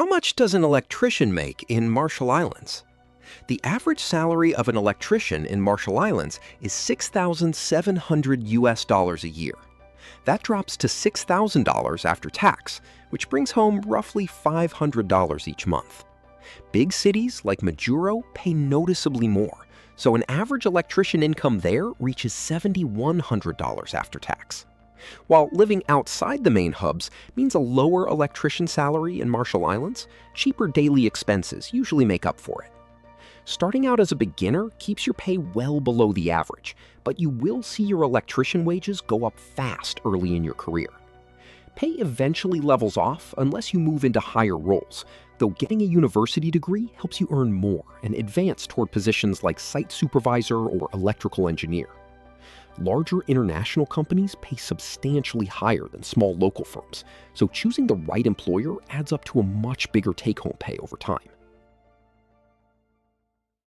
How much does an electrician make in Marshall Islands? The average salary of an electrician in Marshall Islands is $6,700 a year. That drops to $6,000 after tax, which brings home roughly $500 each month. Big cities like Majuro pay noticeably more, so an average electrician income there reaches $7,100 after tax. While living outside the main hubs means a lower electrician salary in Marshall Islands, cheaper daily expenses usually make up for it. Starting out as a beginner keeps your pay well below the average, but you will see your electrician wages go up fast early in your career. Pay eventually levels off unless you move into higher roles, though getting a university degree helps you earn more and advance toward positions like site supervisor or electrical engineer. Larger international companies pay substantially higher than small local firms, so choosing the right employer adds up to a much bigger take-home pay over time.